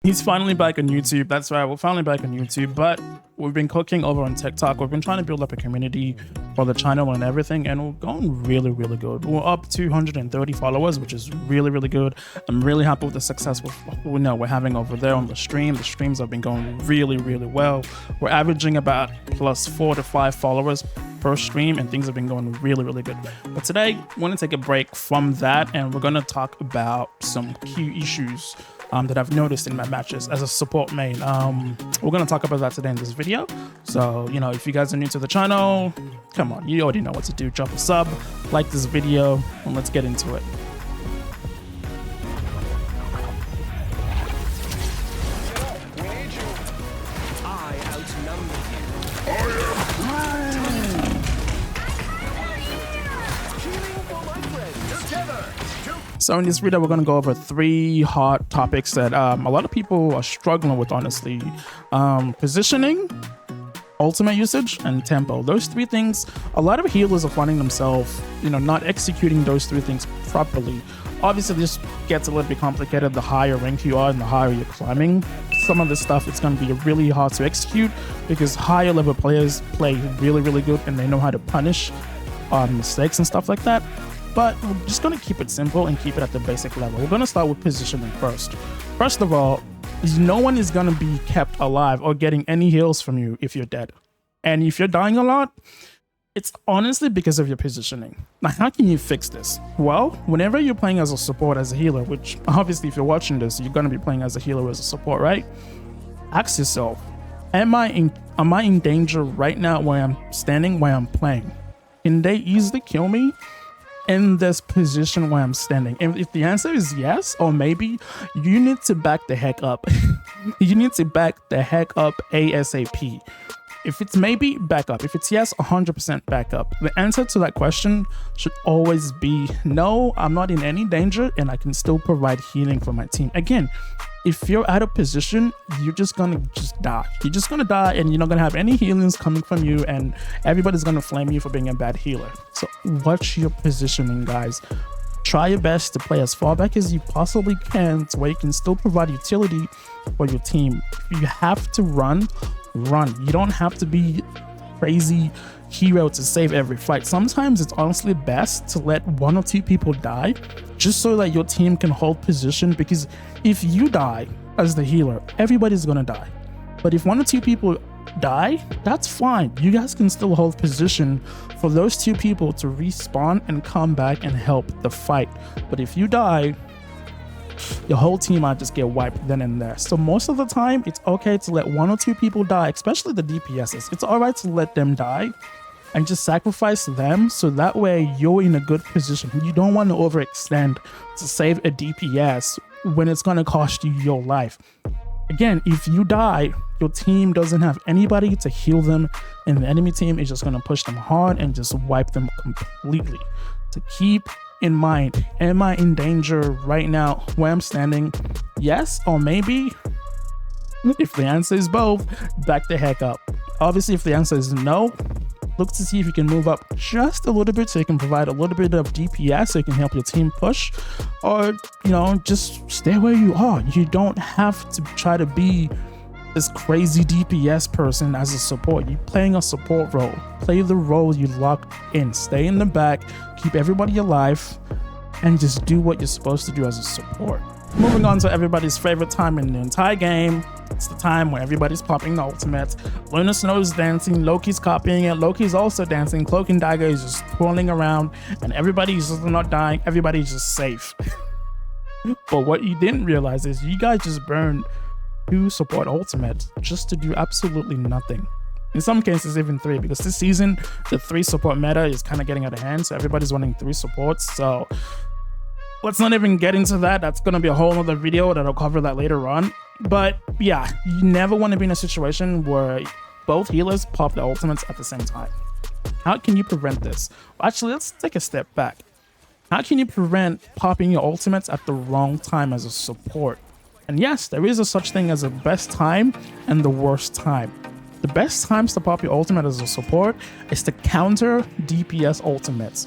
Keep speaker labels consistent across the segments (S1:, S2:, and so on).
S1: He's finally back on YouTube. That's right, we're finally back on YouTube, but we've been cooking over on TikTok. We've been trying to build up a community for the channel and everything, and we're going really, really good. We're up 230 followers, which is really, really good. I'm really happy with the success we're having over there on the stream. The streams have been going really, really well. We're averaging about plus 4 to 5 followers per stream, and things have been going really, really good. But today, we're going to take a break from that, and we're going to talk about some key issues that I've noticed in my matches as a support main. We're going to talk about that today in this video. So, you know, if you guys are new to the channel, come on, you already know what to do. Drop a sub, like this video, and let's get into it. So in this video, we're going to go over 3 hot topics that a lot of people are struggling with, honestly. Positioning, ultimate usage, and tempo. Those 3 things, a lot of healers are finding themselves, you know, not executing those 3 things properly. Obviously, this gets a little bit complicated the higher rank you are and the higher you're climbing. Some of this stuff, it's going to be really hard to execute because higher level players play really, really good and they know how to punish mistakes and stuff like that. But we're just going to keep it simple and keep it at the basic level. We're going to start with positioning first. First of all, no one is going to be kept alive or getting any heals from you if you're dead. And if you're dying a lot, it's honestly because of your positioning. Now, how can you fix this? Well, whenever you're playing as a support, as a healer, which obviously if you're watching this, you're going to be playing as a healer, as a support, right? Ask yourself, am I in danger right now where I'm standing, where I'm playing? Can they easily kill me in this position where I'm standing? And if the answer is yes, or maybe, you need to back the heck up. You need to back the heck up ASAP. If it's maybe, back up. If it's yes, 100% back up. The answer to that question should always be no, I'm not in any danger and I can still provide healing for my team. Again, if you're out of position, you're just gonna die. You're just gonna die and you're not gonna have any healings coming from you, and everybody's gonna flame you for being a bad healer. So watch your positioning, guys. Try your best to play as far back as you possibly can to where you can still provide utility for your team. If you have to run. You don't have to be crazy hero to save every fight. Sometimes it's honestly best to let 1 or 2 people die just so that your team can hold position, because if you die as the healer, everybody's gonna die. But if 1 or 2 people die, that's fine. You guys can still hold position for those 2 people to respawn and come back and help the fight. But if you die, your whole team might just get wiped then and there. So most of the time, it's okay to let 1 or 2 people die, especially the DPSs. It's all right to let them die and just sacrifice them, so that way you're in a good position. You don't want to overextend to save a DPS when it's going to cost you your life. Again, if you die, your team doesn't have anybody to heal them, and the enemy team is just going to push them hard and just wipe them completely. To keep in mind, am I in danger right now where I'm standing? Yes, or maybe? If the answer is both, back the heck up. Obviously, if the answer is no, look to see if you can move up just a little bit so you can provide a little bit of DPS so you can help your team push, or, you know, just stay where you are. You don't have to try to be this crazy DPS person as a support. You're playing a support role. Play the role you locked in. Stay in the back, keep everybody alive, and just do what you're supposed to do as a support. Moving on to everybody's favorite time in the entire game. It's the time when everybody's popping the ultimates. Luna Snow's dancing, Loki's copying it, Loki's also dancing, Cloak and Dagger is just twirling around, and everybody's just not dying, everybody's just safe. But what you didn't realize is you guys just burned 2 support ultimates just to do absolutely nothing. In some cases, even 3, because this season, the 3 support meta is kind of getting out of hand, so everybody's running 3 supports. So let's not even get into that. That's going to be a whole other video that I'll cover that later on. But yeah, you never want to be in a situation where both healers pop the ultimates at the same time. How can you prevent this? Well, actually, let's take a step back. How can you prevent popping your ultimates at the wrong time as a support? And yes, there is a such thing as a best time and the worst time. The best times to pop your ultimate as a support is to counter DPS ultimates.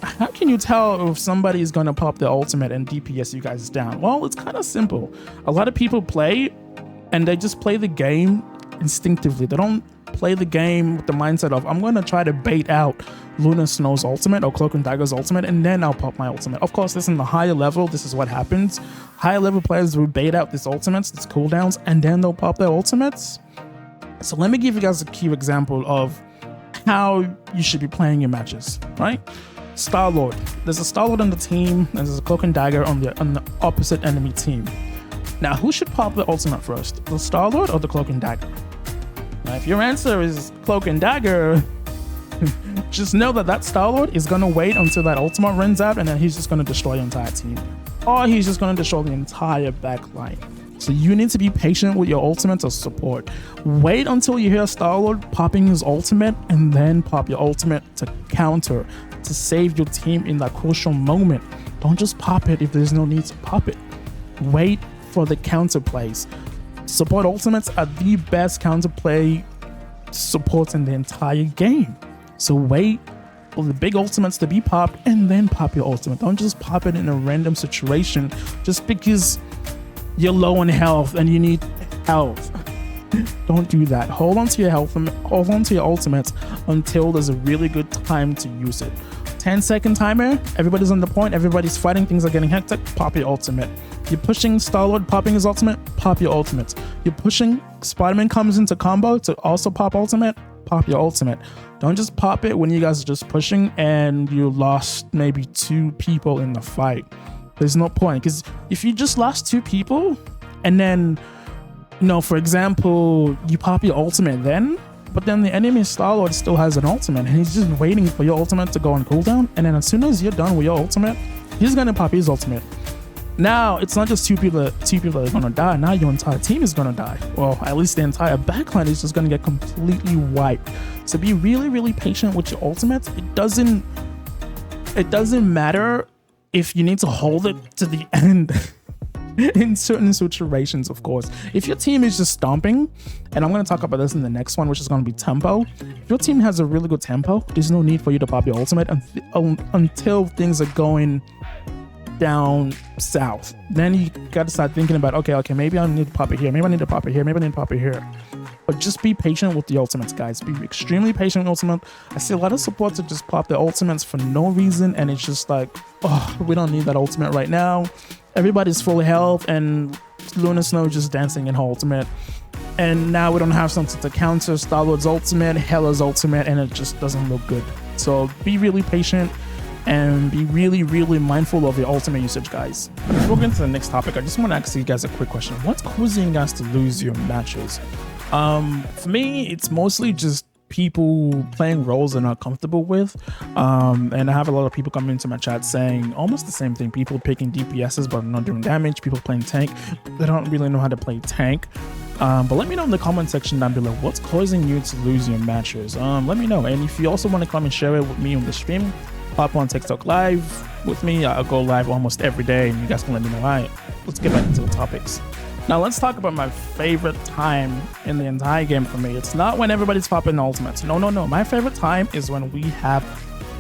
S1: how can you tell if somebody is going to pop their ultimate and DPS you guys down? Well, it's kind of simple. A lot of people play and they just play the game instinctively. They don't play the game with the mindset of, I'm going to try to bait out Luna Snow's ultimate or Cloak and Dagger's ultimate, and then I'll pop my ultimate. Of course, this in the higher level, this is what happens. Higher level players will bait out these ultimates, these cooldowns, and then they'll pop their ultimates. So let me give you guys a key example of how you should be playing your matches, right? Star-Lord. There's a Star-Lord on the team, and there's a Cloak and Dagger on the opposite enemy team. Now, who should pop the ultimate first? The Star-Lord or the Cloak and Dagger? Now, if your answer is Cloak and Dagger, just know that that Star-Lord is going to wait until that ultimate runs out, and then he's just going to destroy the entire team. Or he's just going to destroy the entire back line. So you need to be patient with your ultimate to support. Wait until you hear Star-Lord popping his ultimate, and then pop your ultimate to counter, to save your team in that crucial moment. Don't just pop it if there's no need to pop it. Wait for the counter plays. Support ultimates are the best counterplay supports in the entire game. So wait for the big ultimates to be popped and then pop your ultimate. Don't just pop it in a random situation just because you're low on health and you need health. Don't do that. Hold on to your health, hold on to your ultimates until there's a really good time to use it. 10-second timer, everybody's on the point, everybody's fighting, things are getting hectic, pop your ultimate. You're pushing Star-Lord, popping his ultimate, pop your ultimate. You're pushing Spider-Man comes into combo to also pop ultimate, pop your ultimate. Don't just pop it when you guys are just pushing and you lost maybe 2 people in the fight. There's no point, because if you just lost 2 people and then, you know, for example, you pop your ultimate then, but then the enemy Star-Lord still has an ultimate and he's just waiting for your ultimate to go on cooldown, and then as soon as you're done with your ultimate, he's gonna pop his ultimate. Now, it's not just two people that are gonna die, now your entire team is gonna die. Well, at least the entire backline is just gonna get completely wiped. So be really, really patient with your ultimates. It doesn't matter if you need to hold it to the end. In certain situations, of course. If your team is just stomping, and I'm going to talk about this in the next one, which is going to be tempo. If your team has a really good tempo, there's no need for you to pop your ultimate until things are going down south. Then you got to start thinking about, okay, maybe I need to pop it here, maybe I need to pop it here, maybe I need to pop it here. But just be patient with the ultimates, guys. Be extremely patient with ultimate. I see a lot of supports that just pop their ultimates for no reason, and it's just like, oh, we don't need that ultimate right now. Everybody's full of health, and Luna Snow just dancing in her ultimate. And now we don't have something to counter Star-Lord's ultimate, Hela's ultimate, and it just doesn't look good. So be really patient and be really, really mindful of your ultimate usage, guys. Before we get into the next topic, I just want to ask you guys a quick question. What's causing you guys to lose your matches? For me, it's mostly just people playing roles they're not comfortable with, and I have a lot of people coming into my chat saying almost the same thing. People picking DPSs but not doing damage, people playing tank, they don't really know how to play tank. But let me know in the comment section down below what's causing you to lose your matches. Let me know, and if you also want to come and share it with me on the stream, pop on TikTok live with me. I'll go live almost every day and you guys can let me know. All right, let's get back into the topics. Now let's talk about my favorite time in the entire game for me. It's not when everybody's popping ultimates. No. My favorite time is when we have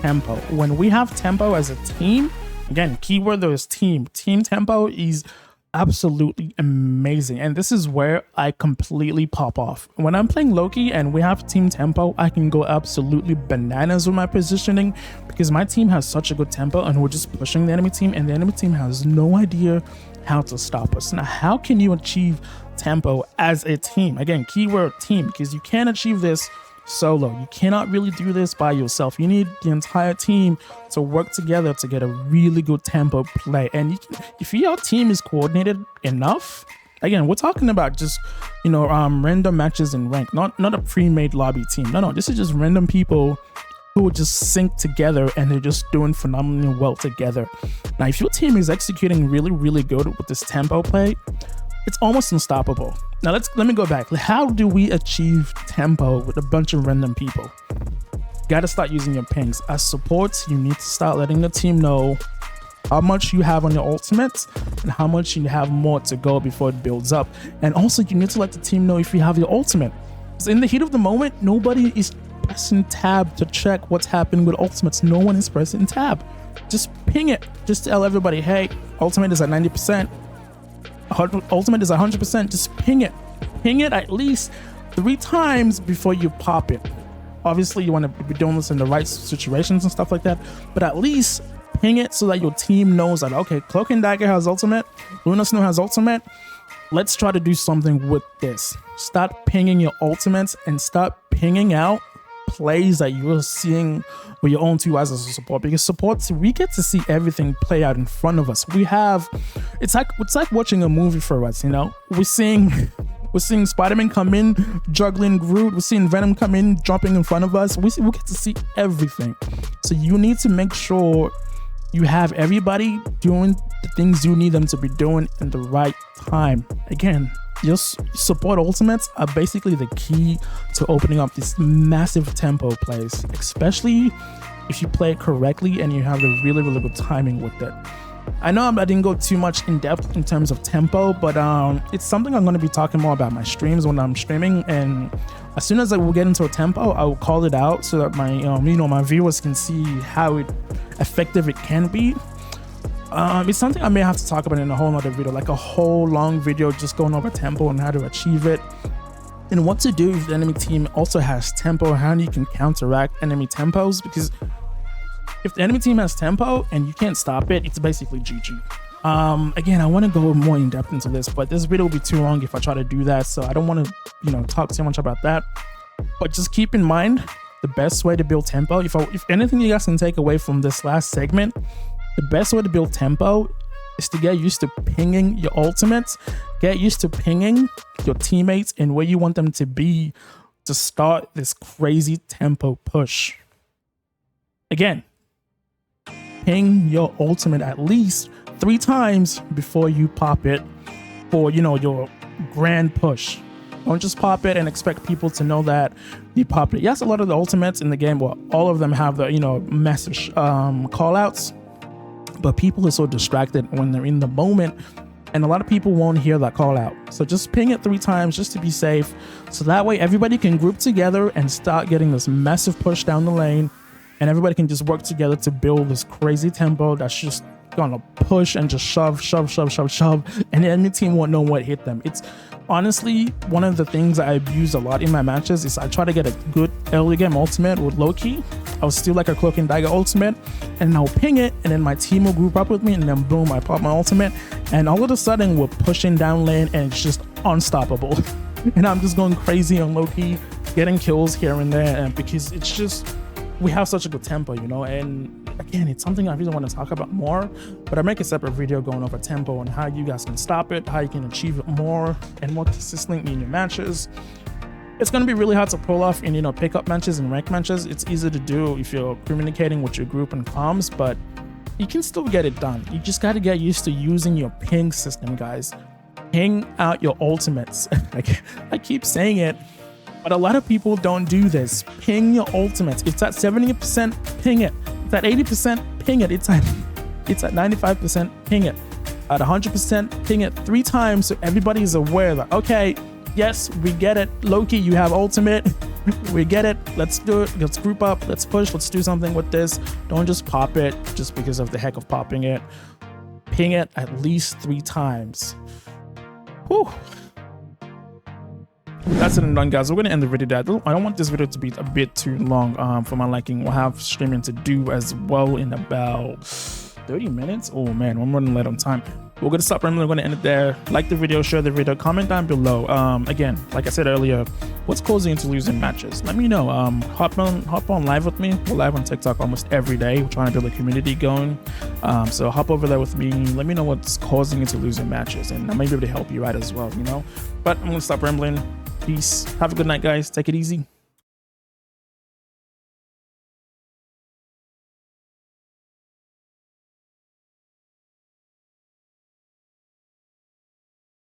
S1: tempo. When we have tempo as a team, again, keyword there is team. Team tempo is absolutely amazing. And this is where I completely pop off. When I'm playing Loki and we have team tempo, I can go absolutely bananas with my positioning because my team has such a good tempo and we're just pushing the enemy team and the enemy team has no idea how to stop us. Now, how can you achieve tempo as a team? Again, keyword team, because you can't achieve this solo. You cannot really do this by yourself. You need the entire team to work together to get a really good tempo play. And you can, if your team is coordinated enough, again, we're talking about just, you know, random matches in rank, not a pre-made lobby team. No, this is just random people who just sync together and they're just doing phenomenally well together. Now, if your team is executing really, really good with this tempo play, it's almost unstoppable. Now, let me go back. How do we achieve tempo with a bunch of random people? You gotta start using your pings. As supports, you need to start letting the team know how much you have on your ultimates and how much you have more to go before it builds up. And also, you need to let the team know if you have your ultimate. So in the heat of the moment, nobody is pressing tab to check what's happening with ultimates. No one is pressing tab. Just ping it. Just tell everybody, hey, ultimate is at 90%. Ultimate is 100%. Just ping it. Ping it at least 3 times before you pop it. Obviously, you want to be doing this in the right situations and stuff like that, but at least ping it so that your team knows that, okay, Cloak and Dagger has ultimate, Luna Snow has ultimate. Let's try to do something with this. Start pinging your ultimates and start pinging out plays that you're seeing with your own 2 eyes as a support, because supports, we get to see everything play out in front of us. We have, it's like watching a movie for us, you know. We're seeing Spider-Man come in, juggling Groot. We're seeing Venom come in, jumping in front of us. We get to see everything. So you need to make sure you have everybody doing the things you need them to be doing in the right time. Again, your support ultimates are basically the key to opening up these massive tempo plays, especially if you play it correctly and you have the really, really good timing with it. I know I didn't go too much in depth in terms of tempo, but it's something I'm going to be talking more about my streams when I'm streaming. And as soon as I will get into a tempo, I will call it out so that my my viewers can see how effective it can be. It's something I may have to talk about in a whole nother video, like a whole long video just going over tempo and how to achieve it, and what to do if the enemy team also has tempo, how you can counteract enemy tempos. Because if the enemy team has tempo and you can't stop it, it's basically GG. Again, I want to go more in depth into this, but this video will be too long if I try to do that, so I don't want to talk too much about that. But just keep in mind the best way to build tempo, if anything you guys can take away from this last segment, the best way to build tempo is to get used to pinging your ultimates, get used to pinging your teammates and where you want them to be to start this crazy tempo push. Again, ping your ultimate at least 3 times before you pop it for, your grand push. Don't just pop it and expect people to know that you popped it. Yes, a lot of the ultimates in the game, well, all of them have the, message call outs, but people are so distracted when they're in the moment, and a lot of people won't hear that call out. So just ping it 3 times just to be safe. So that way everybody can group together and start getting this massive push down the lane, and everybody can just work together to build this crazy tempo that's just gonna push and just shove, and the enemy team won't know what hit them. It's honestly one of the things I abuse a lot in my matches is I try to get a good early game ultimate with Loki. I'll steal like a Cloak and Dagger ultimate and I'll ping it, and then my team will group up with me, and then boom, I pop my ultimate, and all of a sudden we're pushing down lane and it's just unstoppable. And I'm just going crazy on Loki, getting kills here and there, and because it's just, we have such a good tempo, and again, it's something I really want to talk about more, but I make a separate video going over tempo and how you guys can stop it, how you can achieve it more and more consistently in your matches. It's going to be really hard to pull off in, pickup matches and rank matches. It's easy to do if you're communicating with your group and comms, but you can still get it done. You just got to get used to using your ping system, guys. Ping out your ultimates. I keep saying it, but a lot of people don't do this. Ping your ultimates. It's at 70%, ping it. It's at 80%, ping it. It's at 95%, ping it. At 100%, ping it 3 times so everybody is aware that, okay, yes, we get it. Loki, you have ultimate. We get it. Let's do it. Let's group up. Let's push. Let's do something with this. Don't just pop it just because of the heck of popping it. Ping it at least 3 times. Whew. That's it and done, guys. We're gonna end the video there. I don't want this video to be a bit too long for my liking. We'll have streaming to do as well in about 30 minutes. Oh man, I'm running late on time. We're gonna stop rambling. We're gonna end it there. Like the video, share the video, comment down below. Again, like I said earlier, what's causing you to losing matches? Let me know. Hop on live with me. We're live on TikTok almost every day. We're trying to build a community going. So hop over there with me. Let me know what's causing you to losing matches, and I may be able to help you out as well. But I'm gonna stop rambling. Peace. Have a good night, guys. Take it easy.